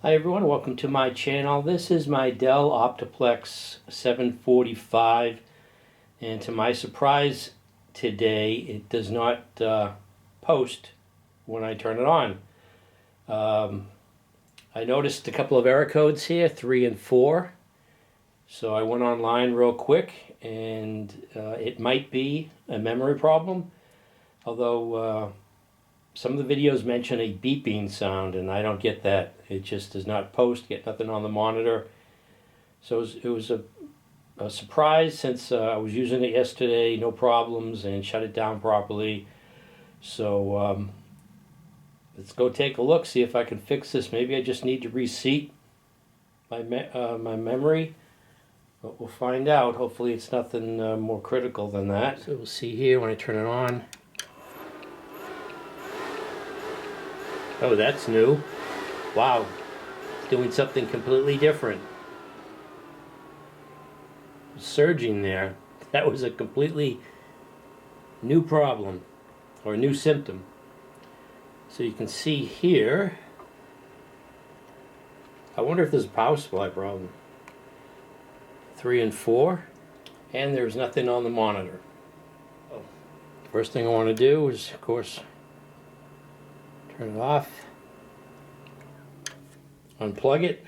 Hi everyone, welcome to my channel. This is my Dell Optiplex 745, and to my surprise today it does not post when I turn it on. I noticed a couple of error codes here, 3 and 4, so I went online real quick, and it might be a memory problem, although some of the videos mention a beeping sound, and I don't get that. It just does not post, get nothing on the monitor. So it was a surprise, since I was using it yesterday, no problems, and shut it down properly. So let's go take a look, see if I can fix this. Maybe I just need to reseat my memory, but we'll find out. Hopefully it's nothing more critical than that. So we'll see here when I turn it on. Oh, that's new. Wow, it's doing something completely different. Surging there. That was a completely new problem, or a new symptom. So you can see here, I wonder if there's a power supply problem. 3 and 4, and there's nothing on the monitor. First thing I want to do is, of course, turn it off, unplug it.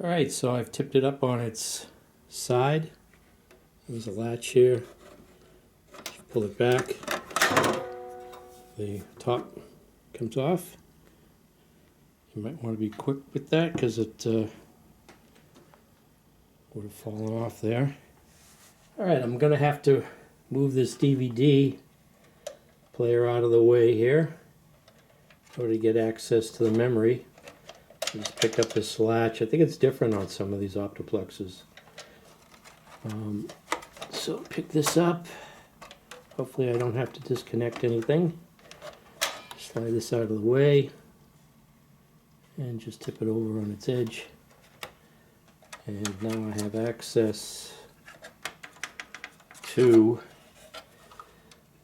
Alright, so I've tipped it up on its side. There's a latch here. Pull it back. The top comes off. You might want to be quick with that because it would have fallen off there. Alright, I'm going to have to move this DVD player out of the way here in order to get access to the memory. Just pick up this latch. I think it's different on some of these Optiplexes. So pick this up. Hopefully I don't have to disconnect anything. Slide this out of the way and just tip it over on its edge. And now I have access to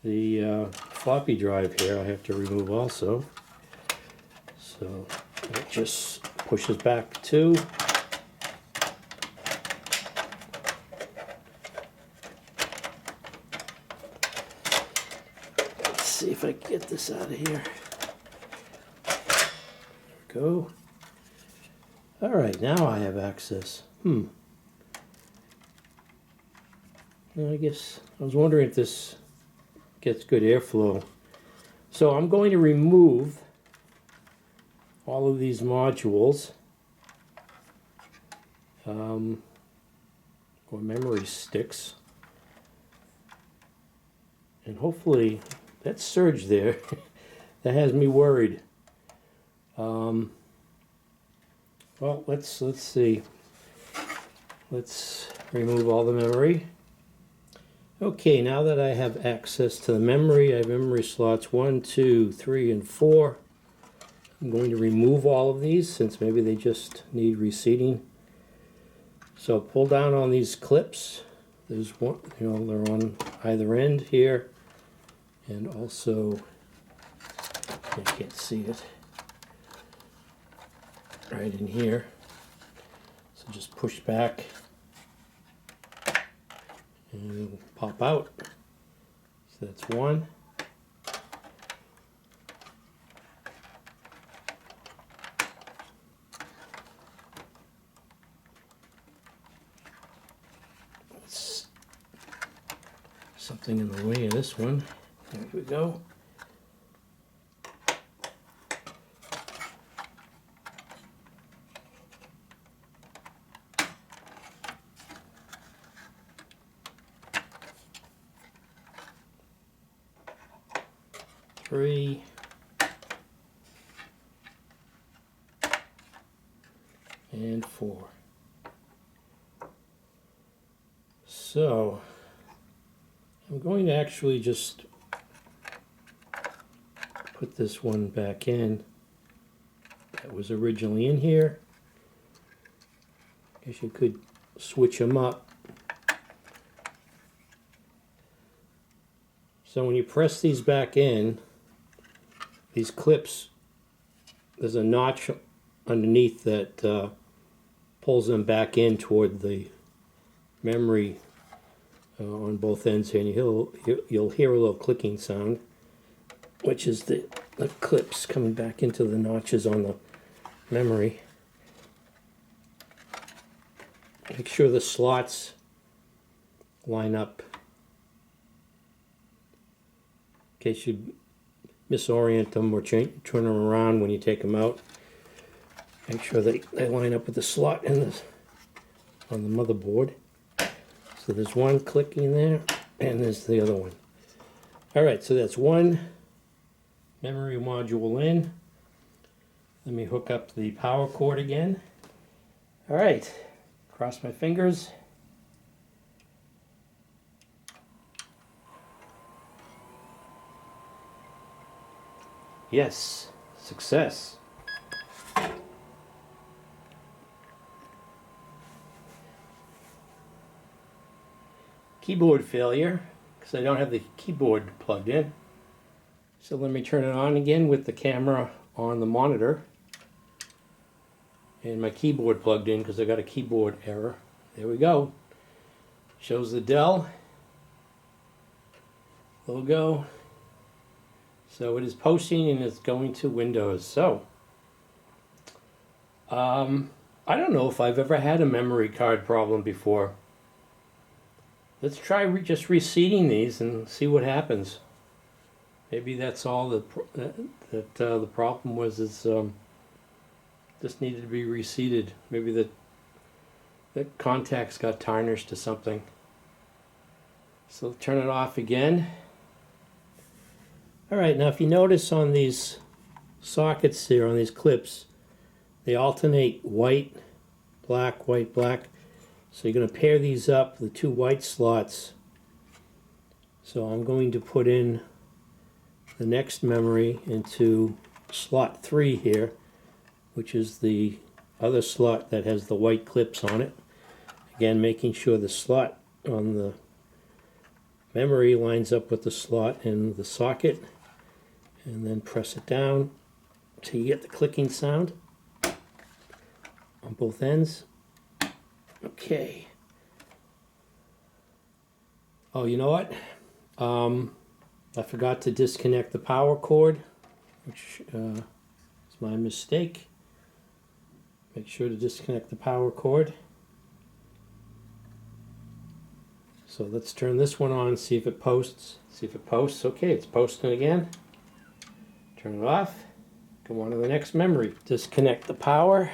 the floppy drive here. I have to remove also. So it just pushes back too. Let's see if I can get this out of here. There we go. Alright, now I have access. I guess I was wondering if this gets good airflow. So I'm going to remove all of these modules, or memory sticks, and hopefully that surge there that has me worried. Well, let's see. Let's remove all the memory. Okay, now that I have access to the memory, I have memory slots 1, 2, 3, and 4. I'm going to remove all of these since maybe they just need reseating. So pull down on these clips. There's one, they're on either end here, and also, I can't see it, right in here. So just push back and it'll pop out. So that's one. Something in the way of this one. There we go. Three. And 4. So I'm going to actually just put this one back in that was originally in here. I guess you could switch them up. So when you press these back in, these clips, there's a notch underneath that pulls them back in toward the memory on both ends here, and you'll hear a little clicking sound, which is the clips coming back into the notches on the memory. Make sure the slots line up in case you misorient them or turn them around when you take them out. Make sure they line up with the slot on the motherboard. So there's one clicking there, and there's the other one. Alright, so that's one memory module in. Let me hook up the power cord again. Alright, cross my fingers. Yes, success. Keyboard failure, because I don't have the keyboard plugged in. So let me turn it on again with the camera on the monitor and my keyboard plugged in because I got a keyboard error. There we go. Shows the Dell logo. So it is posting and it's going to Windows. So I don't know if I've ever had a memory card problem before. Let's try just reseating these and see what happens. Maybe that's all the problem was. This needed to be reseated. Maybe the contacts got tarnished to something. So turn it off again. Alright, now if you notice on these sockets here, on these clips, they alternate white, black, white, black. So you're going to pair these up, the two white slots. So I'm going to put in the next memory into slot 3 here, which is the other slot that has the white clips on it. Again, making sure the slot on the memory lines up with the slot in the socket, and then press it down till you get the clicking sound on both ends. Okay. Oh, you know what? I forgot to disconnect the power cord, which is my mistake. Make sure to disconnect the power cord. So let's turn this one on and see if it posts. See if it posts. Okay, it's posting again. Turn it off. Go on to the next memory. Disconnect the power.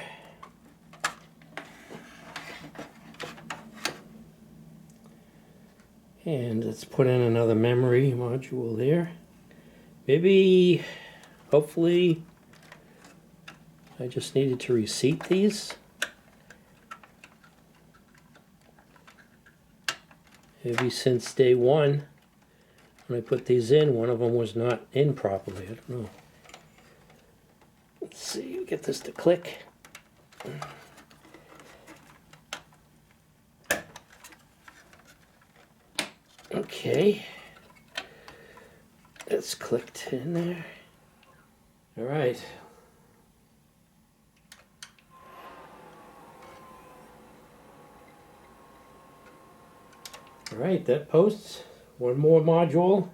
And let's put in another memory module here. Maybe, hopefully, I just needed to reseat these. Maybe since day one, when I put these in, one of them was not in properly. I don't know. Let's see, get this to click. Okay, it's clicked in there. All right. All right, that posts. One more module.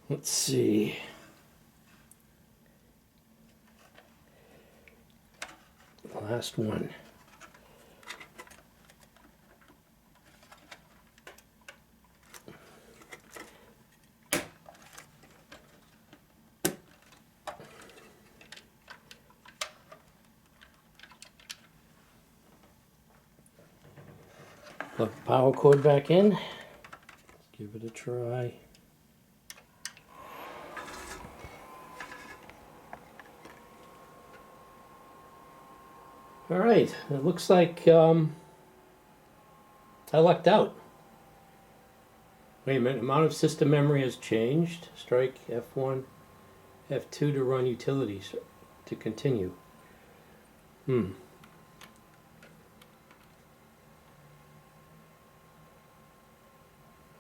Let's see. The last one. Plug the power cord back in. Let's give it a try. All right, it looks like I lucked out. Wait a minute, amount of system memory has changed. Strike F1, F2 to run utilities to continue.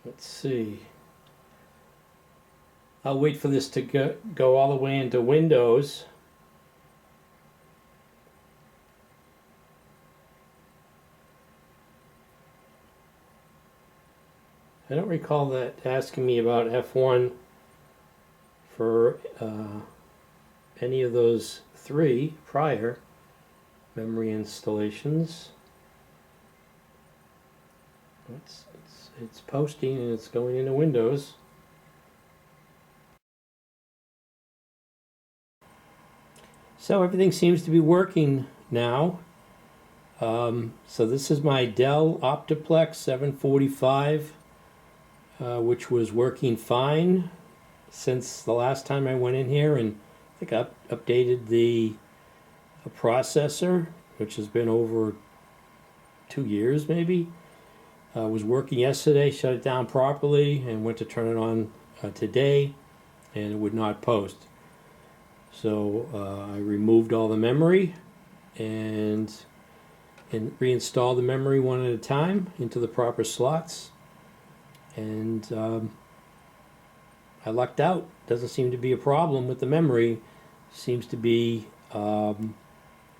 Let's see. I'll wait for this to go all the way into Windows. I don't recall that asking me about F1 for any of those 3 prior memory installations. It's posting and it's going into Windows. So everything seems to be working now. So this is my Dell Optiplex 745, which was working fine since the last time I went in here, and I think I updated the processor, which has been over 2 years maybe. Was working yesterday, shut it down properly, and went to turn it on today, and it would not post. So I removed all the memory and reinstalled the memory one at a time into the proper slots, and I lucked out. Doesn't seem to be a problem with the memory. Seems to be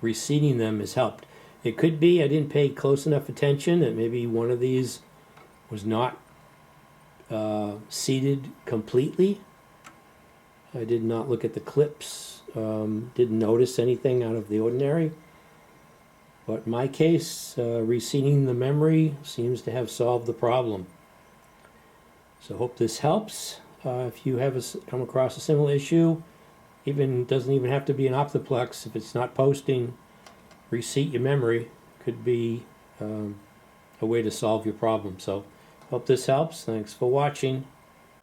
reseating them has helped. It could be I didn't pay close enough attention, that maybe one of these was not seated completely. I did not look at the clips, didn't notice anything out of the ordinary. But in my case, reseating the memory seems to have solved the problem. So hope this helps. If you have come across a similar issue, doesn't even have to be an Optiplex. If it's not posting, reseat your memory. Could be a way to solve your problem. So hope this helps. Thanks for watching.